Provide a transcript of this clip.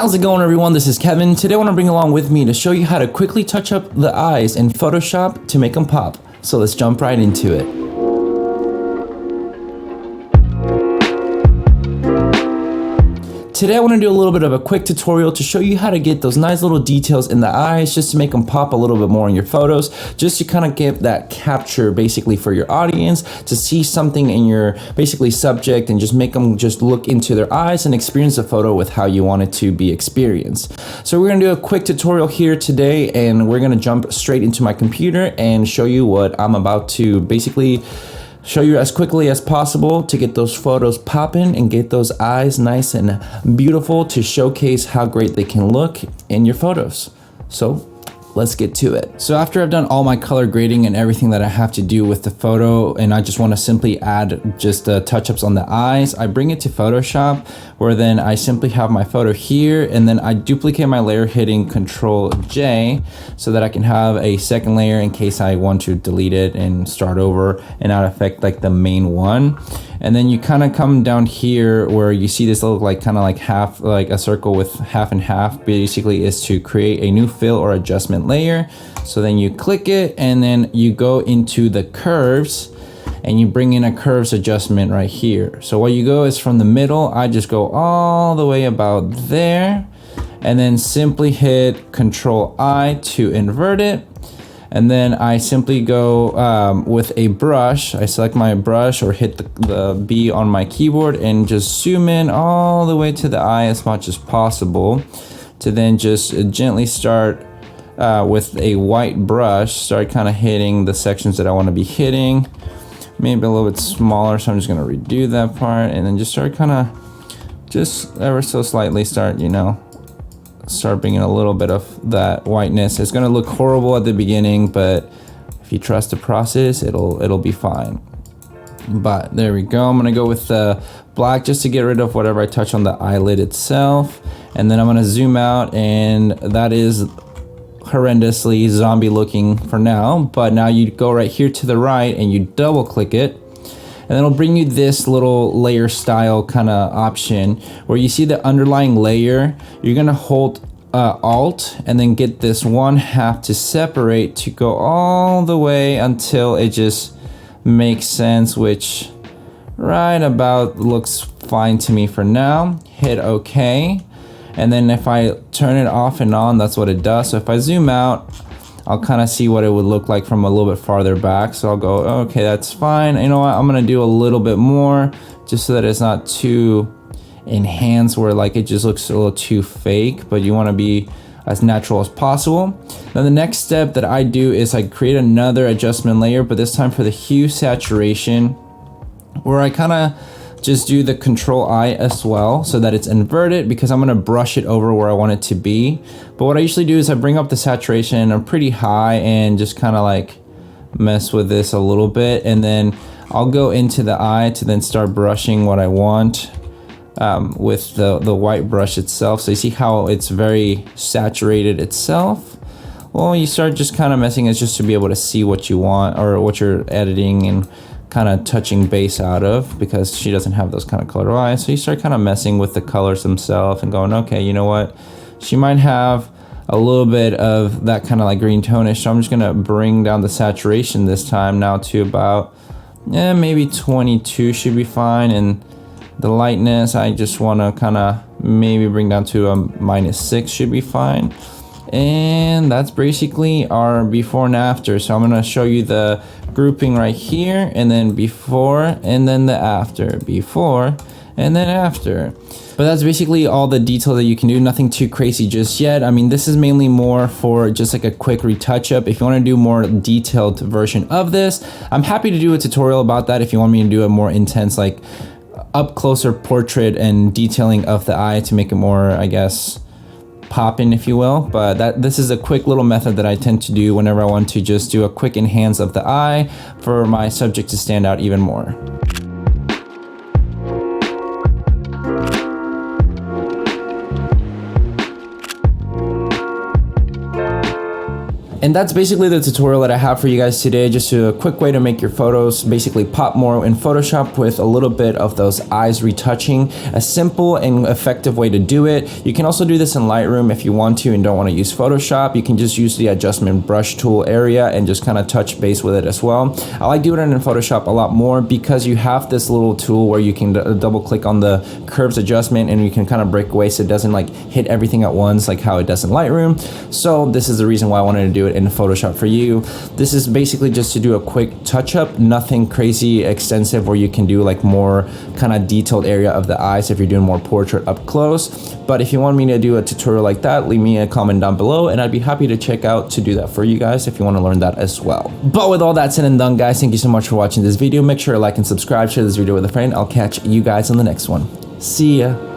How's it going, everyone? This is Kevin. Today I want to bring along with me to show you how to quickly touch up the eyes in Photoshop to make them pop. So let's jump right into it. Today I want to do a little bit of a quick tutorial to show you how to get those nice little details in the eyes, just to make them pop a little bit more in your photos, just to kind of give that capture basically for your audience to see something in your basically subject and just make them just look into their eyes and experience the photo with how you want it to be experienced. So we're going to do a quick tutorial here today, and we're going to jump straight into my computer and show you what I'm about to basically show you as quickly as possible to get those photos popping and get those eyes nice and beautiful to showcase how great they can look in your photos. So let's get to it. So after I've done all my color grading and everything that I have to do with the photo, and I just want to simply add just touch-ups on the eyes, I bring it to Photoshop, where then I simply have my photo here, and then I duplicate my layer hitting Control J so that I can have a second layer in case I want to delete it and start over and not affect like the main one. And then you kind of come down here where you see this little like kind of like half, like a circle with half and half, basically is to create a new fill or adjustment layer. So then you click it, and then you go into the curves and you bring in a curves adjustment right here. So what you go is from the middle, I just go all the way about there, and then simply hit Control I to invert it. And then I simply go with a brush. I select my brush or hit the B on my keyboard and just zoom in all the way to the eye as much as possible, to then just gently start with a white brush, start kind of hitting the sections that I want to be hitting. Maybe a little bit smaller, so I'm just going to redo that part, and then just start kind of just ever so slightly start bringing a little bit of that whiteness. It's going to look horrible at the beginning, but if you trust the process, it'll be fine. But there we go. I'm going to go with the black just to get rid of whatever I touch on the eyelid itself, and then I'm going to zoom out, and that is horrendously zombie looking for now. But now you go right here to the right and you double click it, and it'll bring you this little layer style kind of option where you see the underlying layer. You're gonna hold Alt and then get this one half to separate to go all the way until it just makes sense, which right about looks fine to me for now. Hit OK, and then if I turn it off and on, that's what it does. So if I zoom out, I'll kind of see what it would look like from a little bit farther back. So I'll go, okay, that's fine. You know what? I'm going to do a little bit more just so that it's not too enhanced where like it just looks a little too fake, but you want to be as natural as possible. Then the next step that I do is I create another adjustment layer, but this time for the hue saturation, where I kind of just do the Control I as well so that it's inverted, because I'm going to brush it over where I want it to be. But what I usually do is I bring up the saturation pretty high and just kind of like mess with this a little bit, and then I'll go into the eye to then start brushing what I want with the white brush itself. So you see how it's very saturated itself. Well, you start just kind of messing it just to be able to see what you want or what you're editing and kind of touching base out of, because she doesn't have those kind of color eyes. So you start kind of messing with the colors themselves and going, okay, you know what, she might have a little bit of that kind of like green tonish, so I'm just gonna bring down the saturation this time now to about maybe 22 should be fine, and the lightness I just want to kind of maybe bring down to a -6 should be fine. And that's basically our before and after. So I'm going to show you the grouping right here, and then before and then the after, before and then after. But that's basically all the detail that you can do. Nothing too crazy just yet. I mean, this is mainly more for just like a quick retouch up. If you want to do more detailed version of this, I'm happy to do a tutorial about that. If you want me to do a more intense, like up closer portrait and detailing of the eye to make it more, I guess, popping, if you will. But this is a quick little method that I tend to do whenever I want to just do a quick enhance of the eye for my subject to stand out even more. And that's basically the tutorial that I have for you guys today. Just a quick way to make your photos basically pop more in Photoshop with a little bit of those eyes retouching. A simple and effective way to do it. You can also do this in Lightroom if you want to and don't want to use Photoshop. You can just use the adjustment brush tool area and just kind of touch base with it as well. I like doing it in Photoshop a lot more because you have this little tool where you can double click on the curves adjustment and you can kind of break away so it doesn't like hit everything at once like how it does in Lightroom. So this is the reason why I wanted to do it in Photoshop for you. This is basically just to do a quick touch up, nothing crazy extensive where you can do like more kind of detailed area of the eyes if you're doing more portrait up close. But if you want me to do a tutorial like that, leave me a comment down below and I'd be happy to check out to do that for you guys if you want to learn that as well. But with all that said and done, guys, thank you so much for watching this video. Make sure to like and subscribe, share this video with a friend. I'll catch you guys on the next one. See ya.